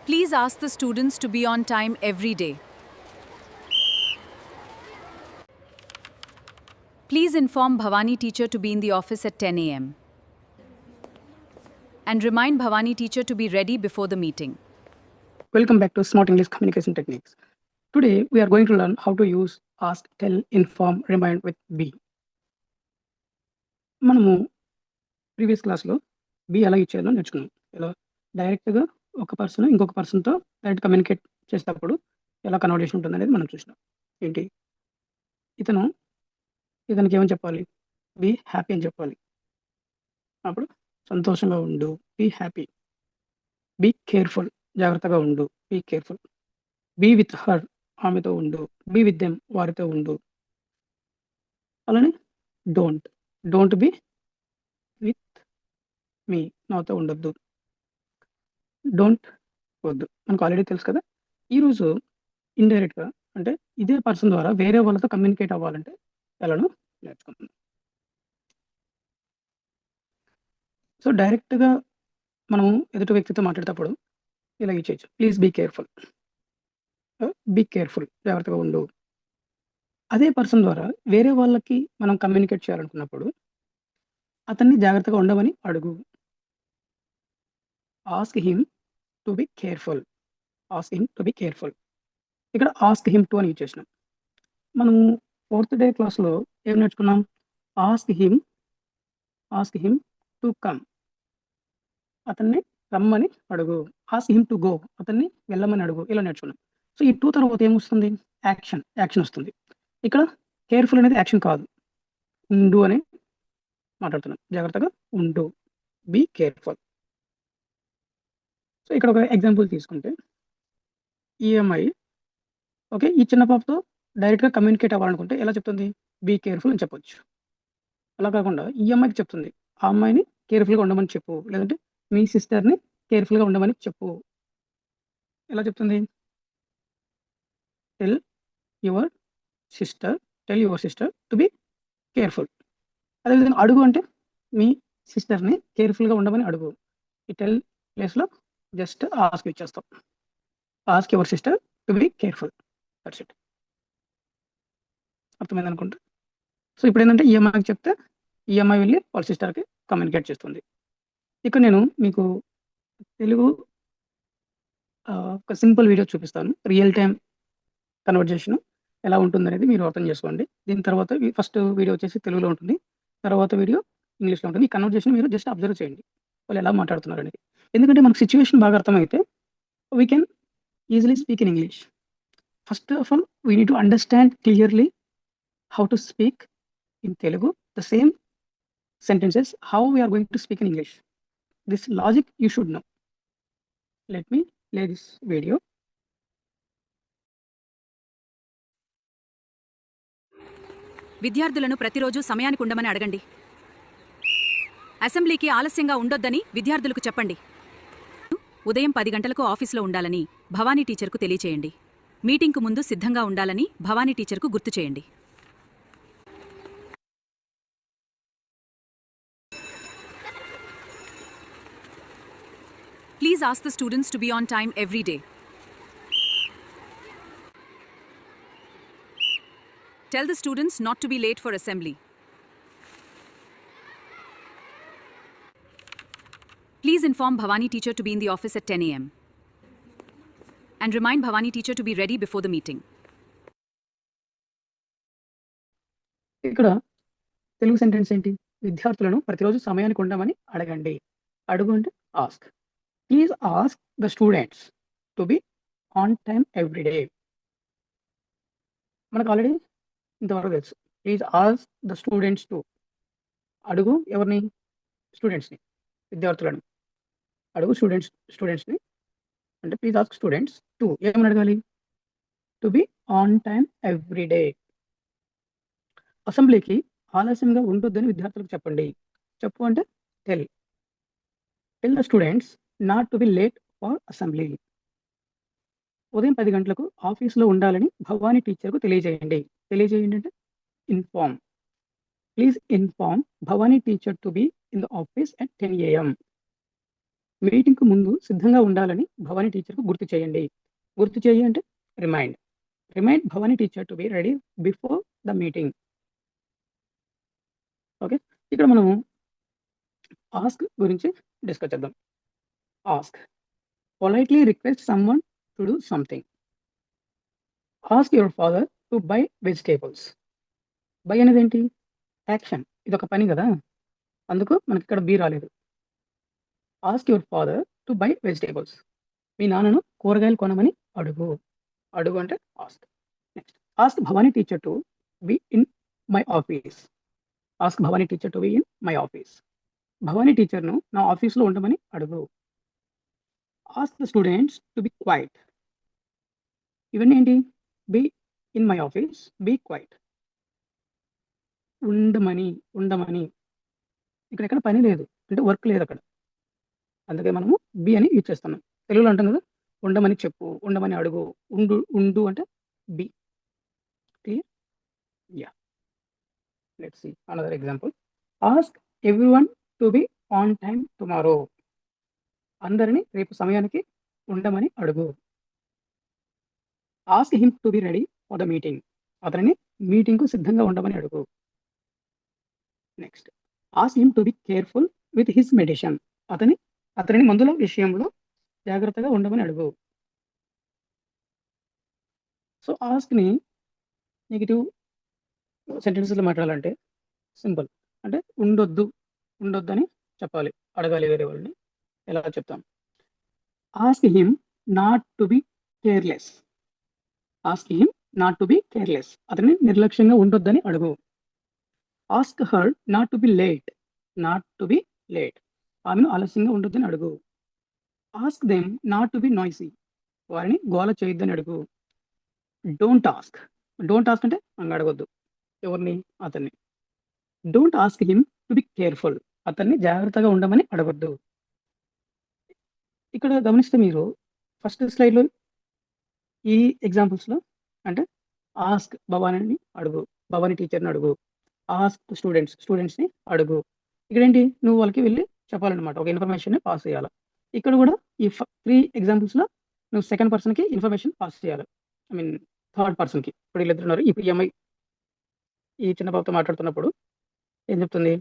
Please ask the students to be on time every day. Please inform Bhavani teacher to be in the office at 10 a.m. And remind Bhavani teacher to be ready before the meeting. Welcome back to Smart English Communication Techniques. Today we are going to learn how to use ask, tell, inform, remind with be. మనము previous క్లాస్లో B ఎలా use చేయాలో నేర్చుకున్నాం. ఎలా డైరెక్ట్గా ఒక person ఇంకొక పర్సన్తో డైరెక్ట్ కమ్యూనికేట్ చేసేటప్పుడు ఎలా కన్వర్జేషన్ ఉంటుంది అనేది మనం చూసినాం. ఏంటి ఇతనికి ఏమని చెప్పాలి? బీ హ్యాపీ అని చెప్పాలి. అప్పుడు సంతోషంగా ఉండు, బీ హ్యాపీ. బీ కేర్ఫుల్, జాగ్రత్తగా ఉండు, be careful. Be with her, ఆమెతో ఉండు. బీ విత్ దెమ్, వారితో ఉండు. అలానే డోంట్ బి విత్ మీ, నాతో ఉండొద్దు. డోంట్ వద్దు, మనకు ఆల్రెడీ తెలుసు కదా. ఈరోజు ఇండైరెక్ట్గా అంటే ఇదే పర్సన్ ద్వారా వేరే వాళ్ళతో కమ్యూనికేట్ అవ్వాలంటే ఎలానో నేర్చుకుంటున్నాం. సో డైరెక్ట్గా మనము ఎదుటి వ్యక్తితో మాట్లాడేటప్పుడు ఇలా యూజ్ చేయొచ్చు. ప్లీజ్ బీ కేర్ఫుల్, జాగ్రత్తగా ఉండు. అదే పర్సన్ ద్వారా వేరే వాళ్ళకి మనం కమ్యూనికేట్ చేయాలనుకున్నప్పుడు అతన్ని జాగ్రత్తగా ఉండమని అడుగు. Ask him to be careful. ఇక్కడ ఆస్క్ హిమ్ టు అని యూజ్ చేసినాం. మనము 4th డే క్లాస్లో ఏం నేర్చుకున్నాం? ఆస్క్ హిమ్ టు కమ్, అతన్ని రమ్మని అడుగు. ఆస్క్ హిమ్ టు గో, అతన్ని వెళ్ళమని అడుగు. ఇలా నేర్చుకున్నాం. సో ఈ 2 తర్వాత ఏమొస్తుంది? యాక్షన్ వస్తుంది. ఇక్కడ కేర్ఫుల్ అనేది యాక్షన్ కాదు, ఉండు అని మాట్లాడుతున్నాం. జాగ్రత్తగా ఉండు, బీ కేర్ఫుల్. సో ఇక్కడ ఒక ఎగ్జాంపుల్ తీసుకుంటే ఈ అమ్మాయి ఓకే ఈ చిన్న పాపతో డైరెక్ట్గా కమ్యూనికేట్ అవ్వాలనుకుంటే ఎలా చెప్తుంది? బీ కేర్ఫుల్ అని చెప్పొచ్చు. అలా కాకుండా ఈ అమ్మాయికి చెప్తుంది, ఆ అమ్మాయిని కేర్ఫుల్గా ఉండమని చెప్పు, లేదంటే మీ సిస్టర్ని కేర్ఫుల్గా ఉండమని చెప్పు. ఎలా చెప్తుంది? Tell your sister to be careful. అదేవిధంగా అడుగు అంటే మీ సిస్టర్ని కేర్ఫుల్గా ఉండమని అడుగు. ఈ టెల్ ప్లేస్లో జస్ట్ ఆస్క్ ఇచ్చేస్తాం. Ask your sister to be careful. That's it. అర్థమైంది అనుకుంటా. సో ఇప్పుడు ఏంటంటే ఈ అమ్మాయికి చెప్తే ఈ అమ్మాయి వెళ్ళి వాళ్ళ సిస్టర్కి కమ్యూనికేట్ చేస్తుంది. ఇక్కడ నేను మీకు తెలుగు ఒక సింపుల్ వీడియో చూపిస్తాను. రియల్ టైం కన్వర్జేషన్ ఎలా ఉంటుంది అనేది మీరు అర్థం చేసుకోండి. దీని తర్వాత ఫస్ట్ వీడియో వచ్చేసి తెలుగులో ఉంటుంది, తర్వాత వీడియో ఇంగ్లీష్లో ఉంటుంది. ఈ కన్వర్జేషన్ మీరు జస్ట్ అబ్జర్వ్ చేయండి, వాళ్ళు ఎలా మాట్లాడుతున్నారు అనేది. ఎందుకంటే మనకు సిచ్యువేషన్ బాగా అర్థమైతే we can easily speak in English. First of all we need to understand clearly how to speak in Telugu, the same sentences, how we are going to speak in English. This logic you should know. Let me play this video. విద్యార్థులను ప్రతిరోజు సమయానికి ఉండమని అడగండి. అసెంబ్లీకి ఆలస్యంగా ఉండొద్దని విద్యార్థులకు చెప్పండి. ఉదయం 10 గంటలకు ఆఫీసులో ఉండాలని భవానీ టీచర్కు తెలియచేయండి. మీటింగ్కు ముందు సిద్ధంగా ఉండాలని భవానీ టీచర్కు గుర్తు చేయండి. Please ask the students to be on time every day. Tell the students not to be late for assembly. Please inform Bhavani teacher to be in the office at 10 a.m. And remind Bhavani teacher to be ready before the meeting. ఇక్కడ Telugu sentence ఏంటి? విద్యార్థులను ప్రతిరోజు సమయానికి ఉండమని అడగండి. అడుగు అంటే ask. Please ask the students to be on time every day. మనకు ఆల్రెడీ ఇంతవరకు తెలుసు. Please ask the students to, అడుగు ఎవరిని? స్టూడెంట్స్ని, విద్యార్థులను అడుగు. స్టూడెంట్స్ని అంటే ప్లీజ్ ఆస్క్ స్టూడెంట్స్ టు, ఏమని అడగాలి? To be on time every day. అసెంబ్లీకి ఆలస్యంగా ఉండొద్దని విద్యార్థులకు చెప్పండి. చెప్పు అంటే tell the students not to be late for assembly. ఉదయం 10 గంటలకు ఆఫీస్లో ఉండాలని భవానీ టీచర్కు తెలియజేయండి అంటే inform. Please inform Bhavani teacher to be in the office at 10 a.m. మీటింగ్‌కు ముందు సిద్ధంగా ఉండాలని భవాని టీచర్‌కు గుర్తు చేయండి. గుర్తు చెయ్యి అంటే remind. Remind Bhavani teacher to be ready before the meeting. Okay. ఇక్కడ మనము ఆస్క్ గురించి డిస్కస్ చేద్దాం. Ask politely request someone to do something. Ask your father to buy vegetables. Buy అనేదేంటి? యాక్షన్. ఇదొక పని గదా! అందుకు మనకిక్కడ బి రాలేదు. Ask your father to buy vegetables. మీ నాన్నను కూరగాయలు కొనమని అడుగు. అడుగు అంటే ask. Next ask Bhavani teacher to be in my office. Ask Bhavani teacher to be in my office. Bhavani టీచర్‌ను నా ఆఫీస్‌లో ఉండమని అడుగు. Ask the students to be quiet. ఇవన్నీ ఏంటి? Be in my office, be quiet. ఉండమని, ఉండమని. ఇక్కడెక్కడ పని లేదు. అంటే వర్క్ లేదక్కడ. అందుకే మనము బి అని యూజ్ చేస్తున్నాం. తెలుగులో అంటాం కదా! ఉండమని చెప్పు, ఉండమని అడుగు, ఉండు అంటే be. Clear? Yeah! Let's see another example. Ask everyone to be on time tomorrow. అందరిని రేపు సమయానికి ఉండమని అడుగు. Ask him to be ready for the meeting. అతనిని మీటింగ్‌కు సిద్ధంగా ఉండమని అడుగు. Next ask him to be careful with his medicine. అతనిని మందుల విషయంలో జాగ్రత్తగా ఉండమని అడుగు. సో, ఆస్క్‌ని నెగెటివ్ సెంటెన్సెస్‌లో మాట్లాడాలంటే సింపుల్. అంటే ఉండొద్దని చెప్పాలి. అడగాలి వేరే వాళ్ళని. ఎలా చెప్తాం? Ask him not to be careless. Ask him not to be careless. అతన్ని నిర్లక్ష్యంగా ఉండొద్దని అడుగు. Ask her not to be late. Not to be late. ఆమెను ఆలస్యంగా ఉండొద్దని అడుగు. Ask them not to be noisy. వారిని గోల చేయొద్దని అడుగు. Don't ask. డోంట్ ఆస్క్ అంటే అడగొద్దు. ఎవరిని? అతన్ని. Don't ask him to be careful. అతన్ని జాగ్రత్తగా ఉండమని అడగొద్దు. ఇక్కడ గమనిస్తే మీరు ఫస్ట్ స్లైడ్‌లో ఈ ఎగ్జాంపుల్స్‌లో అంటే ఆస్క్ భవానిని అడుగు. భవాని టీచర్‌ని అడుగు. ఆస్క్ స్టూడెంట్స్‌ని అడుగు. ఇక్కడేంటి? నువ్వు వాళ్ళకి వెళ్లి చెప్పాలన్నమాట. ఒక ఇన్ఫర్మేషన్‌ని పాస్ చేయాల. ఇక్కడ గూడా ఈ 3 ఎగ్జాంపుల్స్‌లో నువ్వు సెకండ్ పర్సన్‌కి ఇన్ఫర్మేషన్ పాస్ చేయాలి. ఐ మీన్ థర్డ్ పర్సన్‌కి. ఇప్పుడు వీళ్ళిద్దరున్నారు. ఇప్పుడు ఈ అమ్మాయి ఈ చిన్న బాబుతో మాట్లాడుతున్నప్పుడు ఏం చెప్తుంది?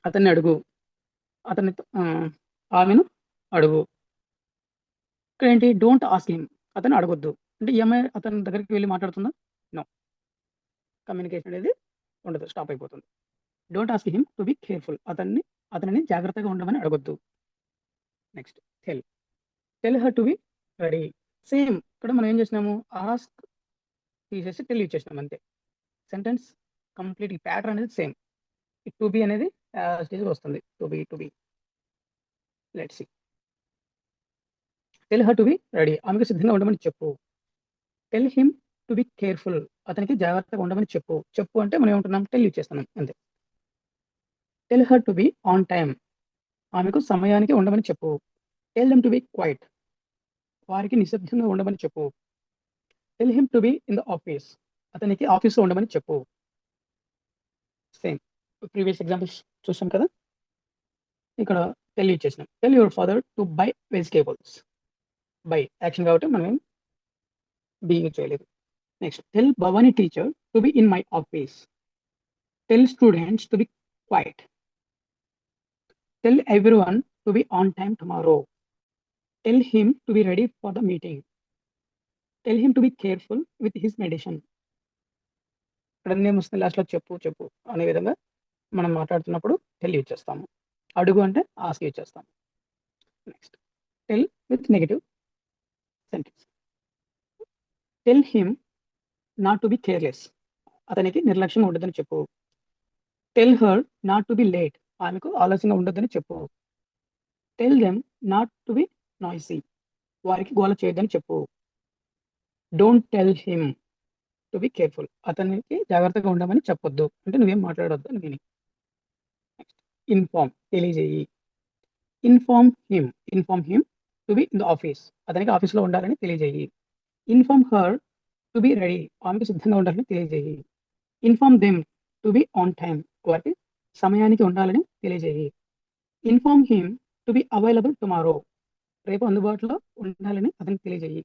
అతన్ని అడుగు. ఆమెను అడుగు. ఇక్కడేంటి? Don't ask him. అతన్ని అడగొద్దు. అంటే ఈ అమ్మాయి అతని దగ్గరికి వెళ్లి మాట్లాడుతుందా? నో. కమ్యూనికేషన్ అనేది ఉండదు. స్టాప్ అయిపోతుంది. Don't ask him to be careful. అతనిని జాగ్రత్తగా ఉండమని అడగొద్దు. Next tell her to be ready. Same ఇక్కడ మనం ఏం చేసినాము? ఆస్క్ తీసేసి టెల్ ఇచ్చేసినాం అంతే. సెంటెన్స్ కంప్లీట్ ఈ ప్యాటర్న్ అనేది సేమ్. ఈ టు బి అనేది యాజ్ ఇట్ ఈజ్ వస్తుంది. To be. Let's see. Tell her to be ready. ఆమెకు సిద్ధంగా ఉండమని చెప్పు. Tell him to be careful. అతనికి జాగ్రత్తగా ఉండమని చెప్పు. చెప్పు అంటే మనం ఏమంటున్నాం? టెల్ ఇచ్చేస్తున్నాం అంతే. Tell her to be on time. ఆమెకు సమయానికి ఉండమని చెప్పు. Tell them to be quiet. వారికి నిశ్శబ్దంగా ఉండమని చెప్పు. Tell him to be in the office. అతనికి ఆఫీస్‌లో ఉండమని చెప్పు. సేమ్. ప్రీవియస్ ఎగ్జాంపుల్స్ చూసాం కదా! ఇక్కడ టెల్ ఇచ్చేసినాం. Tell your father to buy vegetables. Buy action కాబట్టి మనం బి యూజ్ చేయలేదు. Next tell Bhavani teacher to be in my office. Tell students to be quiet. Tell everyone to be on time tomorrow. Tell him to be ready for the meeting. Tell him to be careful with his medicine. ఇక్కడ ఏమొస్తుంది లాస్ట్‌లో చెప్పు అనే విధంగా మనం మాట్లాడుతున్నప్పుడు tell use చేస్తాము. అడుగు అంటే ఆస్క్ యూజ్ చేస్తాము. Next tell with negative sentence. Tell him not to be careless. అతనికి నిర్లక్ష్యంగా ఉండొద్దని చెప్పు. Tell her not to be late. ఆమెకు ఆలస్యంగా ఉండొద్దని చెప్పు. Tell them not to be noisy. వారికి గోల చేయొద్దని చెప్పు. Don't tell him to be careful. అతనికి జాగ్రత్తగా ఉండమని చెప్పొద్దు. అంటే నువ్వేం మాట్లాడొద్దు అని మీనింగ్. నెక్స్ట్ ఇన్ఫార్మ్ తెలియజేయి. Inform him to be in the office. అతనికి ఆఫీస్‌లో ఉండాలని తెలియజేయి. Inform her to be ready. ఆమెకు సిద్ధంగా ఉండాలని తెలియజేయి. Inform them to be on time. వారికి సమయానికి ఉండాలని తెలియజేయి. Inform him to to be available tomorrow, రేపు అందుబాటులో ఉండాలని అతనికి తెలియజేయి.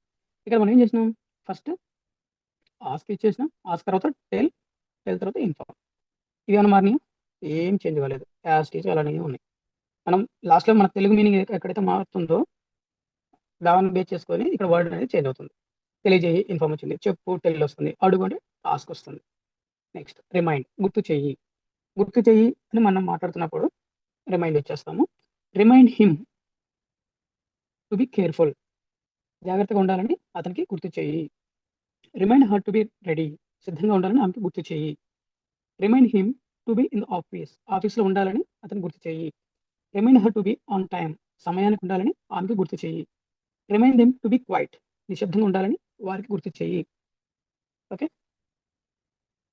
ఇక్కడ మనం ఏం చేసినాం, ఫస్ట్ ఆస్క్ ఇచ్చేసినాం, ఆస్క్ తర్వాత టెల్, టెల్ తర్వాత ఇన్ఫార్మ్. ఇవి ఏమైనా మారినాయా? ఏం చేంజ్ కాలేదు, యాజ్ టీజ్ అలానే ఉన్నాయి. మనం లాస్ట్లో మన తెలుగు మీనింగ్ ఎక్కడైతే మారుతుందో దాన్ని బేస్ చేసుకొని ఇక్కడ వర్డ్ అనేది చేంజ్ అవుతుంది. తెలియజేయి ఇన్ఫార్మ్ వచ్చింది, చెప్పు టెల్ వస్తుంది, అడుగు అంటే ఆస్క్ వస్తుంది. నెక్స్ట్ రిమైండ్, గుర్తు చెయ్యి. గుర్తు చెయ్యి అని మనం మాట్లాడుతున్నప్పుడు రిమైండ్ వచ్చేస్తాము. Remind him to be careful, జాగ్రత్తగా ఉండాలని అతనికి గుర్తు చెయ్యి. Remind her to be ready, సిద్ధంగా ఉండాలని ఆమెకి గుర్తు చెయ్యి. Remind him to be in the office, ఆఫీస్లో ఉండాలని అతనికి గుర్తు చెయ్యి. Remind her to be on time, సమయానికి ఉండాలని ఆమెకి గుర్తు చెయ్యి. Remind them to be quiet, నిశ్శబ్దంగా ఉండాలని వారికి గుర్తు చెయ్యి. ఓకే,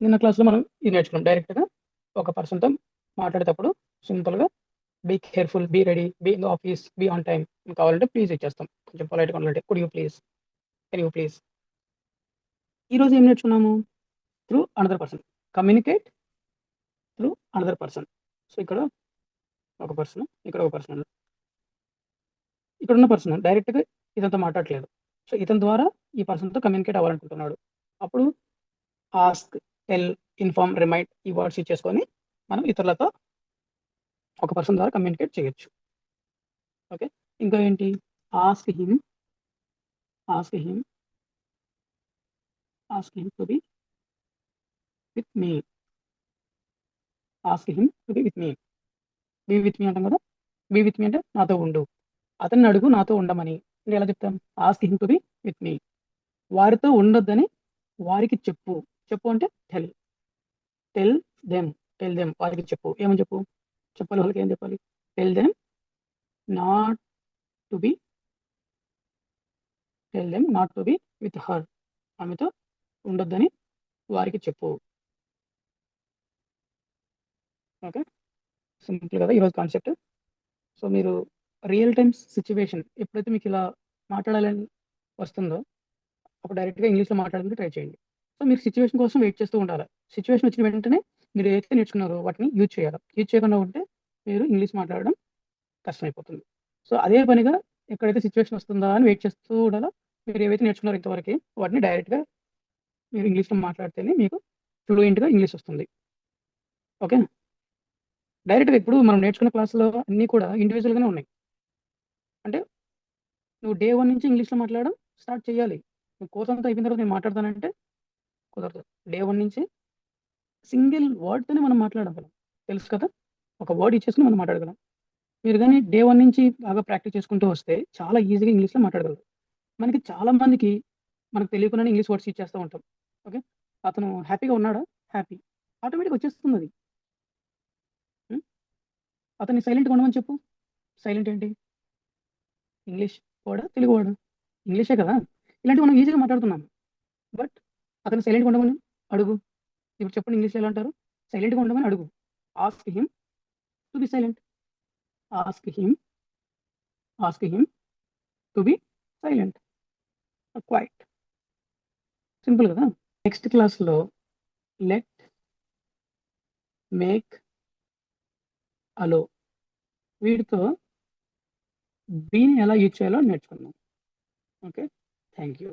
నిన్న క్లాస్లో మనం ఇది నేర్చుకున్నాం. డైరెక్ట్గా ఒక పర్సన్తో మాట్లాడేటప్పుడు సింపుల్గా be careful, be ready, be in the office, be on time, కావాలంటే ప్లీజ్ ఇచ్చేస్తాం. కొంచెం పొలైట్గా ఉండాలంటే could you please, can you please. ఈరోజు ఏం నేర్చుకున్నాము? Through another person, communicate through another person. So ఇక్కడ ఒక పర్సన్, ఇక్కడ ఒక పర్సన్, ఇక్కడ ఉన్న పర్సన్ డైరెక్ట్గా ఇతనితో మాట్లాడట్లేదు. సో ఇతని ద్వారా ఈ పర్సన్తో కమ్యూనికేట్ అవ్వాలనుకుంటున్నాడు. అప్పుడు ఆస్క్, టెల్, ఇన్ఫార్మ్, రిమైండ్ ఈ వర్డ్స్ ఇచ్చేసుకొని మనం ఇతరులతో ఒక పర్సన్ ద్వారా కమ్యూనికేట్ చేయొచ్చు. ఓకే, ఇంకా ఏంటి? Ask him, ask him, ask him to be with me, ask him to be with me. Be with me అంటాం కదా, బీ విత్ మీ అంటే నాతో ఉండు, అతన్ని అడుగు నాతో ఉండమని. అంటే ఎలా చెప్తాం? Ask him to be with me, వారితో ఉండొద్దని వారికి చెప్పు. చెప్పు అంటే tell, tell them, tell them వారికి చెప్పు. ఏమని చెప్పు చెప్పాలి? వాళ్ళకి ఏం చెప్పాలి? Tell them not to be, tell them not to be with her, ఆమెతో ఉండొద్దని వారికి చెప్పు. ఓకే, సింపుల్ కదా ఈరోజు కాన్సెప్ట్. సో మీరు రియల్ టైమ్స్ సిచ్యువేషన్ ఎప్పుడైతే మీకు ఇలా మాట్లాడాలని వస్తుందో అప్పుడు డైరెక్ట్గా ఇంగ్లీష్లో మాట్లాడడానికి ట్రై చేయండి. సో మీరు సిచ్యువేషన్ కోసం వెయిట్ చేస్తూ ఉండాలి. సిచ్యువేషన్ వచ్చిన వెంటనే మీరు ఏదైతే నేర్చుకున్నారో వాటిని యూజ్ చేయాలి. యూజ్ చేయకుండా ఉంటే మీరు ఇంగ్లీష్ మాట్లాడడం కష్టమైపోతుంది. సో అదే పనిగా ఎక్కడైతే సిచ్యువేషన్ వస్తుందా అని వెయిట్ చేస్తూ ఉండాలా. మీరు ఏవైతే నేర్చుకున్నారో ఇంతవరకు వాటిని డైరెక్ట్గా మీరు ఇంగ్లీష్లో మాట్లాడితేనే మీకు ఫ్లూయెంట్గా ఇంగ్లీష్ వస్తుంది. ఓకే, డైరెక్ట్గా ఇప్పుడు మనం నేర్చుకున్న క్లాసులో అన్నీ కూడా ఇండివిజువల్గానే ఉన్నాయి. అంటే నువ్వు డే 1 నుంచి ఇంగ్లీష్లో మాట్లాడడం స్టార్ట్ చేయాలి. నువ్వు కోర్స్ అంతా అయిపోయిన తర్వాత నేను మాట్లాడతానంటే కుదరదు. డే 1 నుంచి సింగిల్ వర్డ్తోనే మనం మాట్లాడగలం. తెలుసు కదా, ఒక వర్డ్ ఇచ్చేసుకుని మనం మాట్లాడగలం. మీరు కానీ డే 1 నుంచి బాగా ప్రాక్టీస్ చేసుకుంటూ వస్తే చాలా ఈజీగా ఇంగ్లీష్లో మాట్లాడగలరు. మనకి చాలా మందికి మనకు తెలియకుండానే ఇంగ్లీష్ వర్డ్స్ ఇచ్చేస్తూ ఉంటాం. ఓకే, అతను హ్యాపీగా ఉన్నాడా? హ్యాపీ, ఆటోమేటిక్గా వచ్చేస్తుంది అది. అతన్ని సైలెంట్గా ఉండమని చెప్పు. సైలెంట్ ఏంటి? ఇంగ్లీష్ వర్డా తెలుగు వర్డా? ఇంగ్లీషే కదా. ఇలాంటివి మనం ఈజీగా మాట్లాడుతున్నాం. బట్ అతను సైలెంట్గా ఉండమని అడుగు. ఇప్పుడు చెప్పండి ఇంగ్లీష్లో ఎలా అంటారు? సైలెంట్గా ఉండమని అడుగు. Ask him to be silent, ask him, ask him to be silent, quiet. Simple కదా. నెక్స్ట్ క్లాస్లో లెట్, మేక్, అలో వీటితో బీని ఎలా యూజ్ చేయాలో నేర్చుకుందాం. Okay, thank you.